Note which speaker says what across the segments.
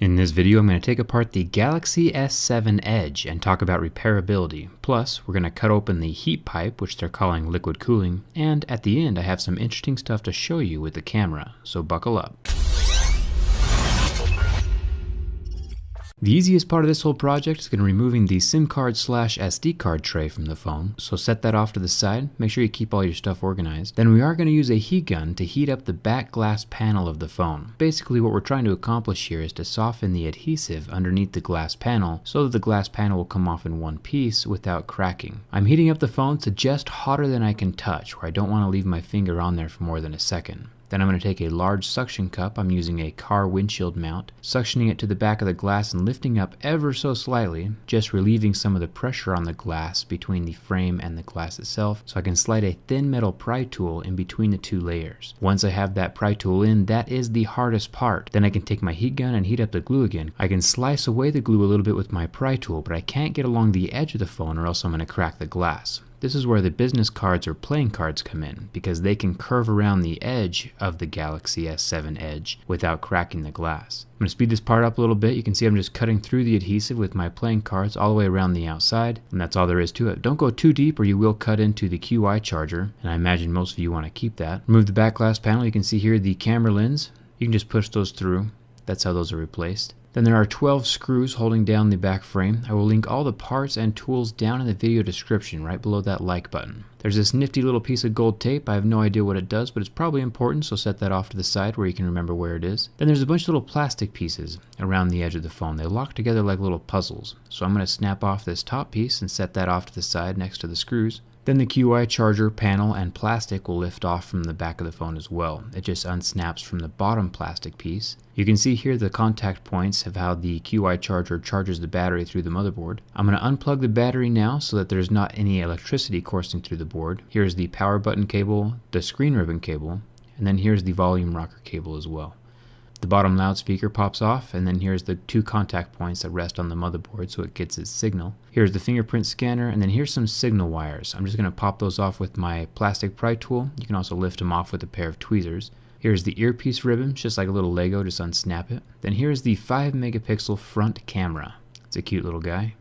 Speaker 1: In this video, I'm going to take apart the Galaxy S7 Edge and talk about repairability. Plus, we're going to cut open the heat pipe, which they're calling liquid cooling, and at the end I have some interesting stuff to show you with the camera, so buckle up. The easiest part of this whole project is going to be removing the SIM card / SD card tray from the phone, so set that off to the side, make sure you keep all your stuff organized. Then we are going to use a heat gun to heat up the back glass panel of the phone. Basically what we're trying to accomplish here is to soften the adhesive underneath the glass panel so that the glass panel will come off in one piece without cracking. I'm heating up the phone to just hotter than I can touch, where I don't want to leave my finger on there for more than a second. Then I'm going to take a large suction cup, I'm using a car windshield mount, suctioning it to the back of the glass and lifting up ever so slightly, just relieving some of the pressure on the glass between the frame and the glass itself, so I can slide a thin metal pry tool in between the two layers. Once I have that pry tool in, that is the hardest part. Then I can take my heat gun and heat up the glue again. I can slice away the glue a little bit with my pry tool, but I can't get along the edge of the phone or else I'm going to crack the glass. This is where the business cards or playing cards come in, because they can curve around the edge of the Galaxy S7 Edge without cracking the glass. I'm going to speed this part up a little bit. You can see I'm just cutting through the adhesive with my playing cards all the way around the outside, and that's all there is to it. Don't go too deep or you will cut into the QI charger, and I imagine most of you want to keep that. Remove the back glass panel. You can see here the camera lens. You can just push those through. That's how those are replaced. Then there are 12 screws holding down the back frame. I will link all the parts and tools down in the video description right below that like button. There's this nifty little piece of gold tape. I have no idea what it does, but it's probably important, so set that off to the side where you can remember where it is. Then there's a bunch of little plastic pieces around the edge of the phone. They lock together like little puzzles. So I'm going to snap off this top piece and set that off to the side next to the screws. Then the QI charger panel and plastic will lift off from the back of the phone as well. It just unsnaps from the bottom plastic piece. You can see here the contact points of how the QI charger charges the battery through the motherboard. I'm going to unplug the battery now so that there's not any electricity coursing through the board. Here's the power button cable, the screen ribbon cable, and then here's the volume rocker cable as well. The bottom loudspeaker pops off, and then here's the two contact points that rest on the motherboard so it gets its signal. Here's the fingerprint scanner, and then here's some signal wires. I'm just going to pop those off with my plastic pry tool. You can also lift them off with a pair of tweezers. Here's the earpiece ribbon, just like a little Lego, just unsnap it. Then here's the 5 megapixel front camera. It's a cute little guy.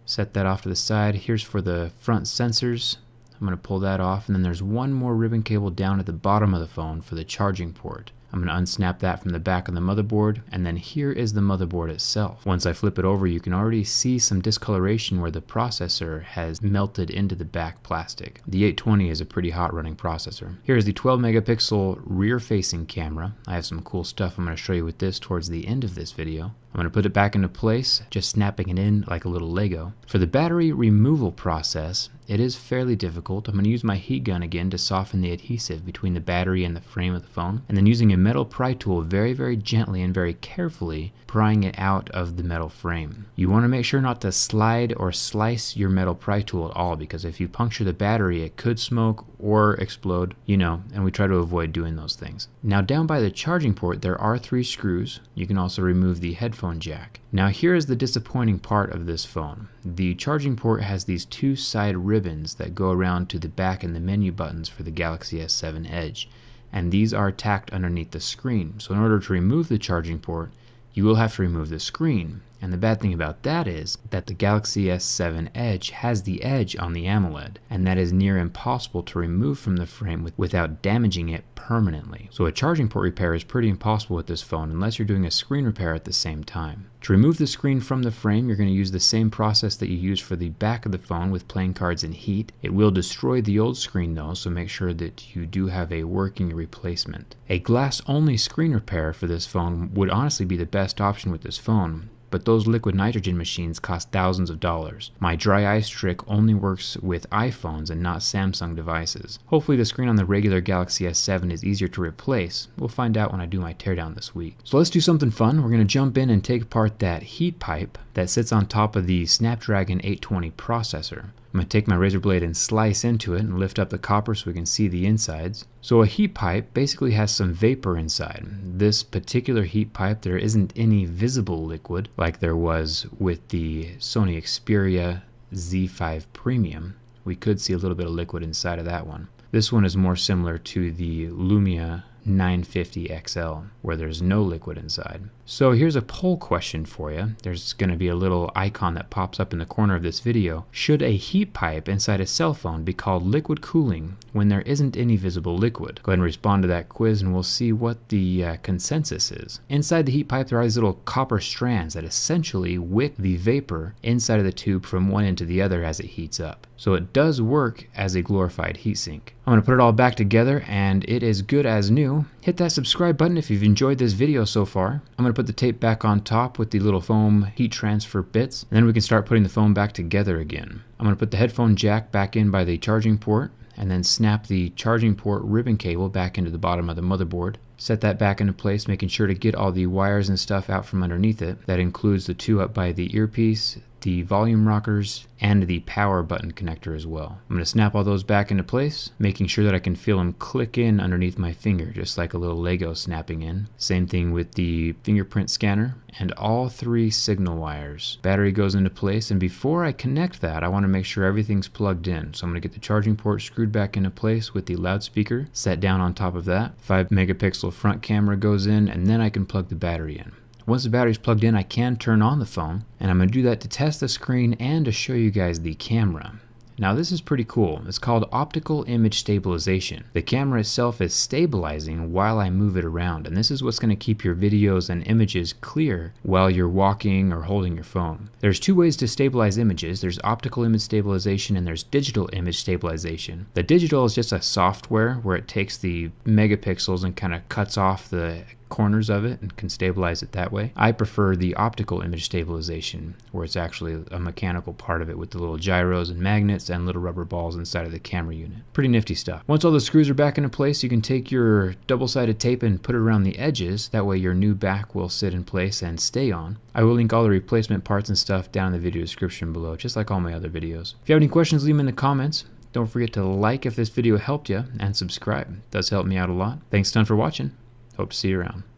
Speaker 1: Set that off to the side. Here's for the front sensors. I'm going to pull that off, and then there's one more ribbon cable down at the bottom of the phone for the charging port. I'm going to unsnap that from the back of the motherboard, and then here is the motherboard itself. Once I flip it over, you can already see some discoloration where the processor has melted into the back plastic. The 820 is a pretty hot running processor. Here's the 12 megapixel rear facing camera. I have some cool stuff I'm going to show you with this towards the end of this video. I'm going to put it back into place, just snapping it in like a little Lego. For the battery removal process, it is fairly difficult. I'm going to use my heat gun again to soften the adhesive between the battery and the frame of the phone, and then using a metal pry tool very gently and very carefully prying it out of the metal frame. You want to make sure not to slide or slice your metal pry tool at all, because if you puncture the battery it could smoke or explode, you know, and we try to avoid doing those things. Now down by the charging port there are 3 screws. You can also remove the headphone jack. Now here is the disappointing part of this phone. The charging port has these 2 side ribbons that go around to the back and the menu buttons for the Galaxy S7 Edge, and these are tacked underneath the screen. So in order to remove the charging port, you will have to remove the screen. And the bad thing about that is that the Galaxy S7 Edge has the edge on the AMOLED, and that is near impossible to remove from the frame without damaging it permanently. So a charging port repair is pretty impossible with this phone unless you're doing a screen repair at the same time. To remove the screen from the frame, you're going to use the same process that you use for the back of the phone with playing cards and heat. It will destroy the old screen though, so make sure that you do have a working replacement. A glass-only screen repair for this phone would honestly be the best option with this phone, but those liquid nitrogen machines cost thousands of dollars. My dry ice trick only works with iPhones and not Samsung devices. Hopefully the screen on the regular Galaxy S7 is easier to replace. We'll find out when I do my teardown this week. So let's do something fun. We're going to jump in and take apart that heat pipe that sits on top of the Snapdragon 820 processor. I'm going to take my razor blade and slice into it and lift up the copper so we can see the insides. So a heat pipe basically has some vapor inside. This particular heat pipe, there isn't any visible liquid like there was with the Sony Xperia Z5 Premium. We could see a little bit of liquid inside of that one. This one is more similar to the Lumia 950 XL, where there's no liquid inside. So here's a poll question for you. There's going to be a little icon that pops up in the corner of this video. Should a heat pipe inside a cell phone be called liquid cooling when there isn't any visible liquid? Go ahead and respond to that quiz and we'll see what the consensus is. Inside the heat pipe there are these little copper strands that essentially wick the vapor inside of the tube from one end to the other as it heats up. So it does work as a glorified heatsink. I'm going to put it all back together and it is good as new. Hit that subscribe button if you've enjoyed this video so far. I'm going to put the tape back on top with the little foam heat transfer bits, and then we can start putting the phone back together again. I'm going to put the headphone jack back in by the charging port, and then snap the charging port ribbon cable back into the bottom of the motherboard. Set that back into place, making sure to get all the wires and stuff out from underneath it. That includes the two up by the earpiece, the volume rockers, and the power button connector as well. I'm going to snap all those back into place, making sure that I can feel them click in underneath my finger, just like a little Lego snapping in. Same thing with the fingerprint scanner and all three signal wires. Battery goes into place, and before I connect that, I want to make sure everything's plugged in. So I'm going to get the charging port screwed back into place with the loudspeaker set down on top of that. 5 megapixel front camera goes in, and then I can plug the battery in. Once the battery's plugged in, I can turn on the phone, and I'm going to do that to test the screen and to show you guys the camera. Now this is pretty cool. It's called optical image stabilization. The camera itself is stabilizing while I move it around, and this is what's going to keep your videos and images clear while you're walking or holding your phone. There's two ways to stabilize images. There's optical image stabilization and there's digital image stabilization. The digital is just a software where it takes the megapixels and kind of cuts off the corners of it and can stabilize it that way. I prefer the optical image stabilization, where it's actually a mechanical part of it with the little gyros and magnets and little rubber balls inside of the camera unit. Pretty nifty stuff. Once all the screws are back into place, you can take your double-sided tape and put it around the edges. That way your new back will sit in place and stay on. I will link all the replacement parts and stuff down in the video description below, just like all my other videos. If you have any questions, leave them in the comments. Don't forget to like if this video helped you, and subscribe. It does help me out a lot. Thanks a ton for watching. Hope to see you around.